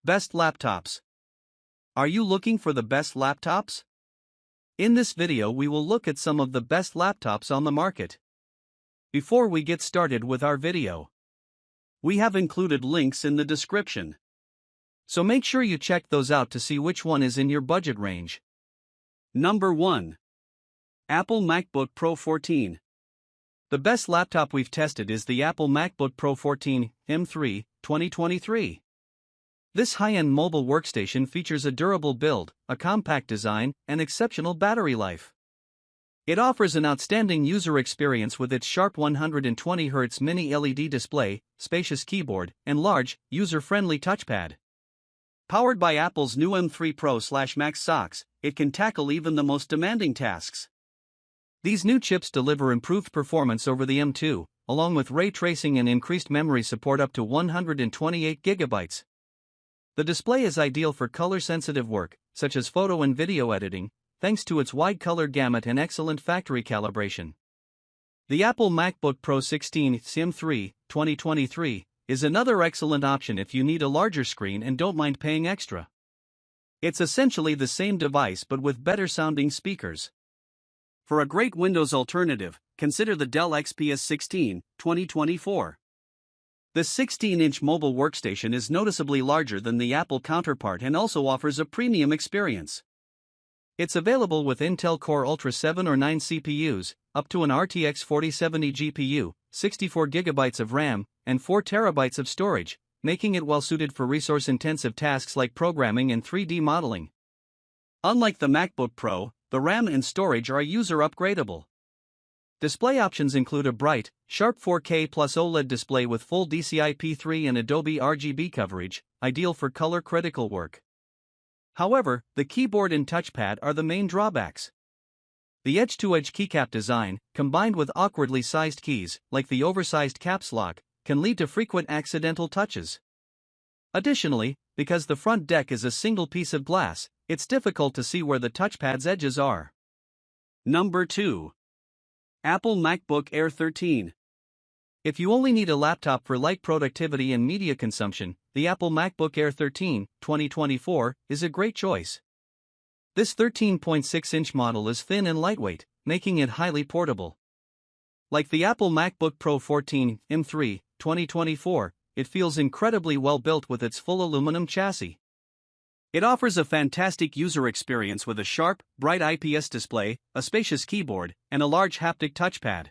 Best laptops. Are you looking for the best laptops? In this video we will look at some of the best laptops on the market. Before we get started with our video, we have included links in the description. So make sure you check those out to see which one is in your budget range. Number 1. Apple MacBook Pro 14. The best laptop we've tested is the Apple MacBook Pro 14 M3 2023. This high-end mobile workstation features a durable build, a compact design, and exceptional battery life. It offers an outstanding user experience with its sharp 120Hz mini LED display, spacious keyboard, and large, user-friendly touchpad. Powered by Apple's new M3 Pro/Max SoCs, it can tackle even the most demanding tasks. These new chips deliver improved performance over the M2, along with ray tracing and increased memory support up to 128GB. The display is ideal for color-sensitive work, such as photo and video editing, thanks to its wide color gamut and excellent factory calibration. The Apple MacBook Pro 16 M3 2023 is another excellent option if you need a larger screen and don't mind paying extra. It's essentially the same device but with better-sounding speakers. For a great Windows alternative, consider the Dell XPS 16 2024. This 16-inch mobile workstation is noticeably larger than the Apple counterpart and also offers a premium experience. It's available with Intel Core Ultra 7 or 9 CPUs, up to an RTX 4070 GPU, 64GB of RAM, and 4TB of storage, making it well-suited for resource-intensive tasks like programming and 3D modeling. Unlike the MacBook Pro, the RAM and storage are user-upgradable. Display options include a bright, sharp 4K plus OLED display with full DCI-P3 and Adobe RGB coverage, ideal for color-critical work. However, the keyboard and touchpad are the main drawbacks. The edge-to-edge keycap design, combined with awkwardly sized keys, like the oversized caps lock, can lead to frequent accidental touches. Additionally, because the front deck is a single piece of glass, it's difficult to see where the touchpad's edges are. Number 2. Apple MacBook Air 13. If you only need a laptop for light productivity and media consumption, the Apple MacBook Air 13 2024 is a great choice. This 13.6-inch model is thin and lightweight, making it highly portable. Like the Apple MacBook Pro 14 M3 2024, it feels incredibly well built with its full aluminum chassis. It offers a fantastic user experience with a sharp, bright IPS display, a spacious keyboard, and a large haptic touchpad.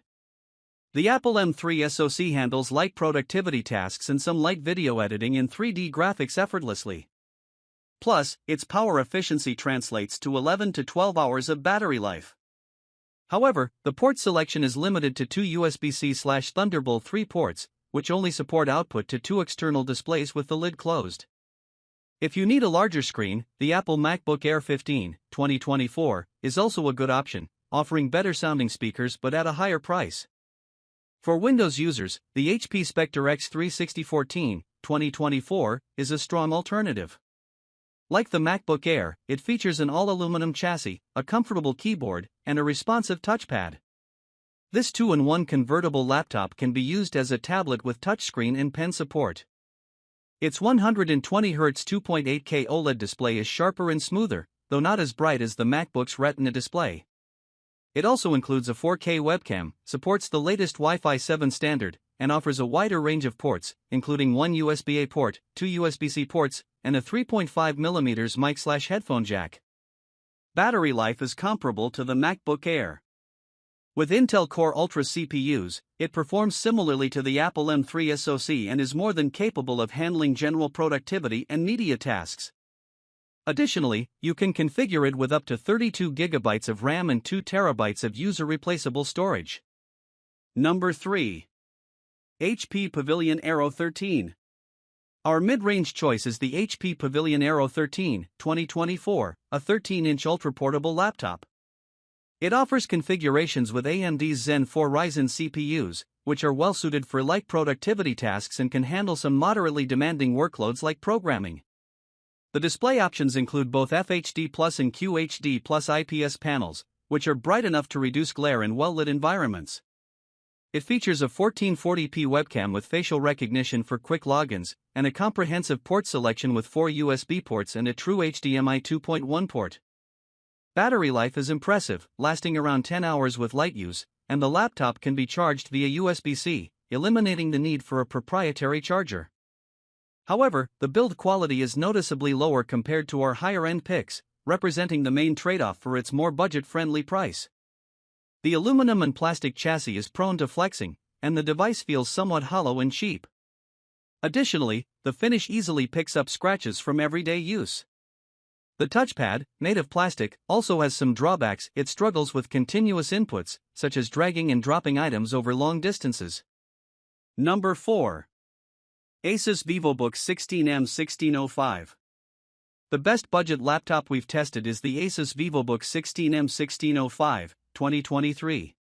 The Apple M3 SoC handles light productivity tasks and some light video editing and 3D graphics effortlessly. Plus, its power efficiency translates to 11 to 12 hours of battery life. However, the port selection is limited to 2 USB-C/Thunderbolt 3 ports, which only support output to 2 external displays with the lid closed. If you need a larger screen, the Apple MacBook Air 15 2024 is also a good option, offering better-sounding speakers but at a higher price. For Windows users, the HP Spectre X36014 2024 is a strong alternative. Like the MacBook Air, it features an all-aluminum chassis, a comfortable keyboard, and a responsive touchpad. This 2-in-1 convertible laptop can be used as a tablet with touchscreen and pen support. Its 120Hz 2.8K OLED display is sharper and smoother, though not as bright as the MacBook's Retina display. It also includes a 4K webcam, supports the latest Wi-Fi 7 standard, and offers a wider range of ports, including 1 USB-A port, 2 USB-C ports, and a 3.5mm mic/headphone jack. Battery life is comparable to the MacBook Air. With Intel Core Ultra CPUs, it performs similarly to the Apple M3 SoC and is more than capable of handling general productivity and media tasks. Additionally, you can configure it with up to 32GB of RAM and 2TB of user-replaceable storage. Number 3. HP Pavilion Aero 13. Our mid-range choice is the HP Pavilion Aero 13 2024, a 13-inch ultra-portable laptop. It offers configurations with AMD's Zen 4 Ryzen CPUs, which are well-suited for light productivity tasks and can handle some moderately demanding workloads like programming. The display options include both FHD Plus and QHD Plus IPS panels, which are bright enough to reduce glare in well-lit environments. It features a 1440p webcam with facial recognition for quick logins, and a comprehensive port selection with 4 USB ports and a true HDMI 2.1 port. Battery life is impressive, lasting around 10 hours with light use, and the laptop can be charged via USB-C, eliminating the need for a proprietary charger. However, the build quality is noticeably lower compared to our higher-end picks, representing the main trade-off for its more budget-friendly price. The aluminum and plastic chassis is prone to flexing, and the device feels somewhat hollow and cheap. Additionally, the finish easily picks up scratches from everyday use. The touchpad, made of plastic, also has some drawbacks. It struggles with continuous inputs, such as dragging and dropping items over long distances. Number 4. ASUS Vivobook 16M1605. The best budget laptop we've tested is the ASUS Vivobook 16M1605, 2023.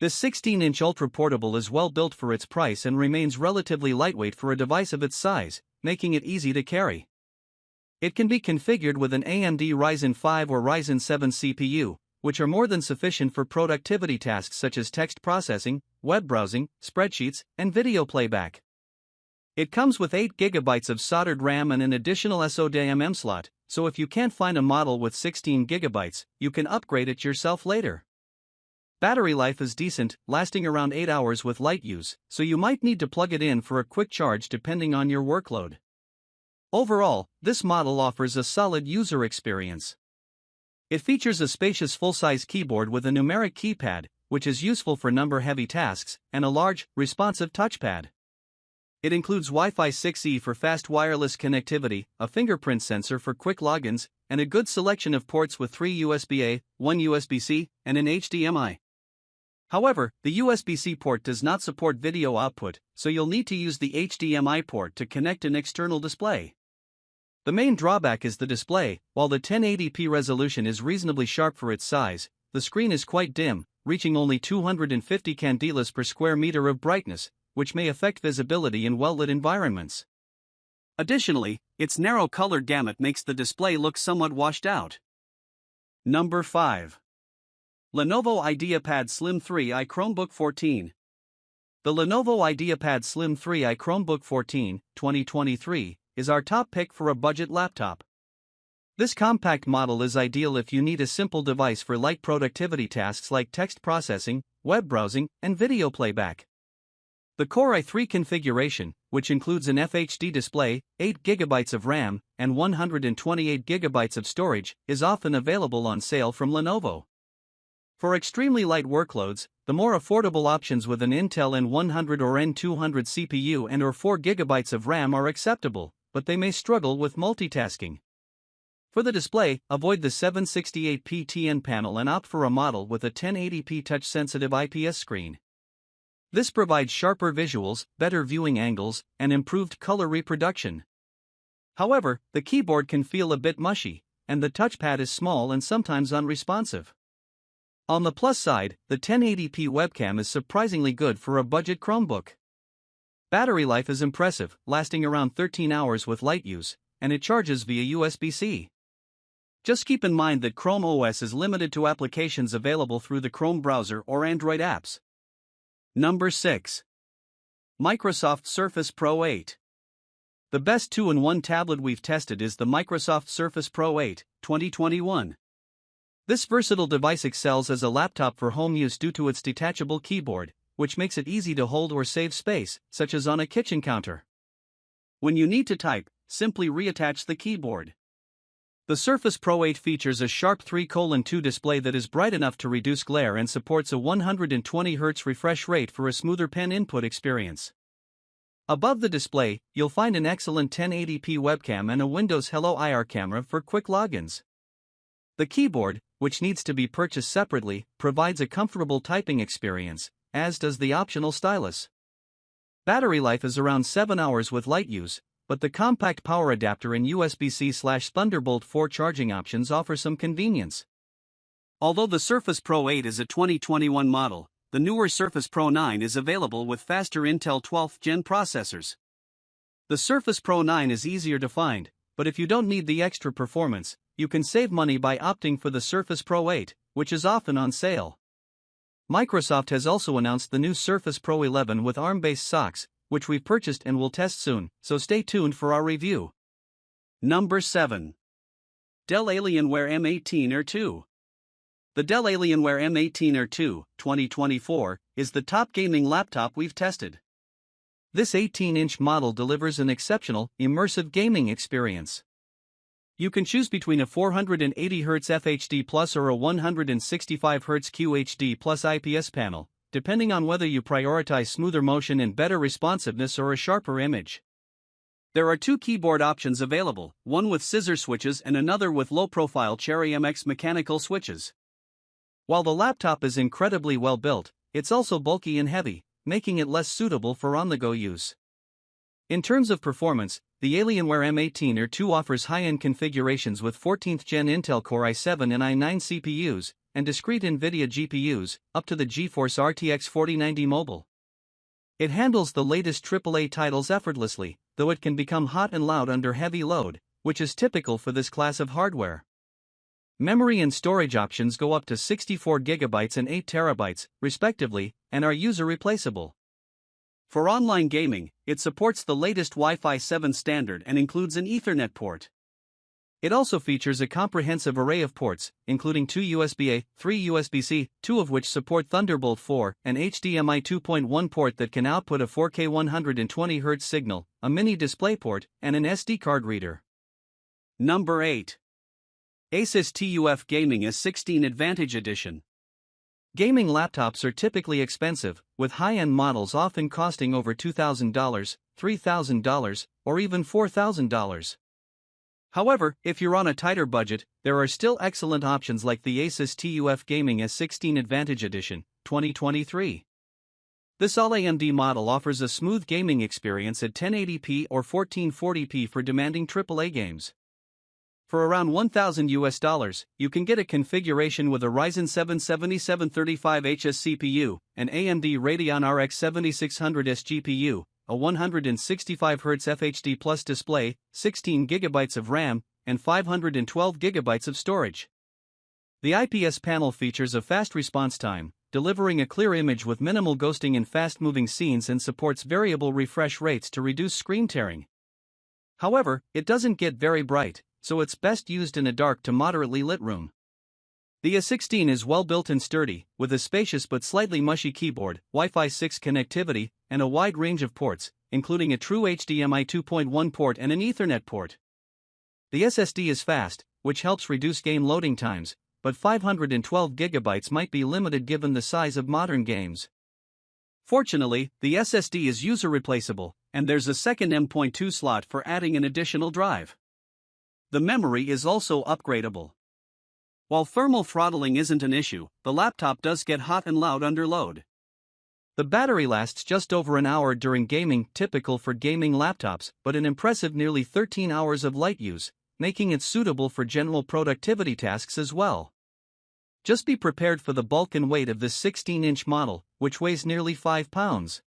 This 16-inch ultra-portable is well built for its price and remains relatively lightweight for a device of its size, making it easy to carry. It can be configured with an AMD Ryzen 5 or Ryzen 7 CPU, which are more than sufficient for productivity tasks such as text processing, web browsing, spreadsheets, and video playback. It comes with 8 GB of soldered RAM and an additional SODIMM slot, so if you can't find a model with 16 GB, you can upgrade it yourself later. Battery life is decent, lasting around 8 hours with light use, so you might need to plug it in for a quick charge depending on your workload. Overall, this model offers a solid user experience. It features a spacious full-size keyboard with a numeric keypad, which is useful for number-heavy tasks, and a large, responsive touchpad. It includes Wi-Fi 6E for fast wireless connectivity, a fingerprint sensor for quick logins, and a good selection of ports with 3 USB-A, 1 USB-C, and an HDMI. However, the USB-C port does not support video output, so you'll need to use the HDMI port to connect an external display. The main drawback is the display. While the 1080p resolution is reasonably sharp for its size, the screen is quite dim, reaching only 250 candelas per square meter of brightness, which may affect visibility in well-lit environments. Additionally, its narrow color gamut makes the display look somewhat washed out. Number 5. Lenovo IdeaPad Slim 3i Chromebook 14. The Lenovo IdeaPad Slim 3i Chromebook 14, 2023, is our top pick for a budget laptop. This compact model is ideal if you need a simple device for light productivity tasks like text processing, web browsing, and video playback. The Core i3 configuration, which includes an FHD display, 8 GB of RAM, and 128 GB of storage, is often available on sale from Lenovo. For extremely light workloads, the more affordable options with an Intel N100 or N200 CPU and or 4 GB of RAM are acceptable, but they may struggle with multitasking. For the display, avoid the 768p TN panel and opt for a model with a 1080p touch-sensitive IPS screen. This provides sharper visuals, better viewing angles, and improved color reproduction. However, the keyboard can feel a bit mushy, and the touchpad is small and sometimes unresponsive. On the plus side, the 1080p webcam is surprisingly good for a budget Chromebook. Battery life is impressive, lasting around 13 hours with light use, and it charges via USB-C. Just keep in mind that Chrome OS is limited to applications available through the Chrome browser or Android apps. Number 6. Microsoft Surface Pro 8. The best 2-in-1 tablet we've tested is the Microsoft Surface Pro 8, 2021. This versatile device excels as a laptop for home use due to its detachable keyboard, which makes it easy to hold or save space, such as on a kitchen counter. When you need to type, simply reattach the keyboard. The Surface Pro 8 features a sharp 3:2 display that is bright enough to reduce glare and supports a 120 Hz refresh rate for a smoother pen input experience. Above the display, you'll find an excellent 1080p webcam and a Windows Hello IR camera for quick logins. The keyboard, which needs to be purchased separately, provides a comfortable typing experience, as does the optional stylus. Battery life is around 7 hours with light use, but the compact power adapter and USB-C/Thunderbolt 4 charging options offer some convenience. Although the Surface Pro 8 is a 2021 model, the newer Surface Pro 9 is available with faster Intel 12th Gen processors. The Surface Pro 9 is easier to find, but if you don't need the extra performance, you can save money by opting for the Surface Pro 8, which is often on sale. Microsoft has also announced the new Surface Pro 11 with ARM-based socks, which we've purchased and will test soon, so stay tuned for our review. Number 7. Dell Alienware M18 Air 2. The Dell Alienware M18 Air 2, 2024, is the top gaming laptop we've tested. This 18-inch model delivers an exceptional, immersive gaming experience. You can choose between a 480Hz FHD Plus or a 165Hz QHD Plus IPS panel, depending on whether you prioritize smoother motion and better responsiveness or a sharper image. There are two keyboard options available, one with scissor switches and another with low-profile Cherry MX mechanical switches. While the laptop is incredibly well built, it's also bulky and heavy, making it less suitable for on-the-go use. In terms of performance, the Alienware M18 Air 2 offers high-end configurations with 14th Gen Intel Core i7 and i9 CPUs, and discrete NVIDIA GPUs, up to the GeForce RTX 4090 Mobile. It handles the latest AAA titles effortlessly, though it can become hot and loud under heavy load, which is typical for this class of hardware. Memory and storage options go up to 64GB and 8TB, respectively, and are user-replaceable. For online gaming, it supports the latest Wi-Fi 7 standard and includes an Ethernet port. It also features a comprehensive array of ports, including 2 USB-A, 3 USB-C, 2 of which support Thunderbolt 4, an HDMI 2.1 port that can output a 4K 120Hz signal, a mini DisplayPort, and an SD card reader. Number 8. ASUS TUF Gaming S16 Advantage Edition. Gaming laptops are typically expensive, with high-end models often costing over $2,000, $3,000, or even $4,000. However, if you're on a tighter budget, there are still excellent options like the ASUS TUF Gaming S16 Advantage Edition, 2023. This all-AMD model offers a smooth gaming experience at 1080p or 1440p for demanding AAA games. For around $1,000, you can get a configuration with a Ryzen 7 7735HS CPU, an AMD Radeon RX 7600S GPU, a 165Hz FHD Plus display, 16GB of RAM, and 512GB of storage. The IPS panel features a fast response time, delivering a clear image with minimal ghosting in fast-moving scenes and supports variable refresh rates to reduce screen tearing. However, it doesn't get very bright, so it's best used in a dark to moderately lit room. The S16 is well built and sturdy, with a spacious but slightly mushy keyboard, Wi-Fi 6 connectivity, and a wide range of ports, including a true HDMI 2.1 port and an Ethernet port. The SSD is fast, which helps reduce game loading times, but 512GB might be limited given the size of modern games. Fortunately, the SSD is user replaceable, and there's a second M.2 slot for adding an additional drive. The memory is also upgradable. While thermal throttling isn't an issue, the laptop does get hot and loud under load. The battery lasts just over an hour during gaming, typical for gaming laptops, but an impressive nearly 13 hours of light use, making it suitable for general productivity tasks as well. Just be prepared for the bulk and weight of this 16-inch model, which weighs nearly 5 pounds.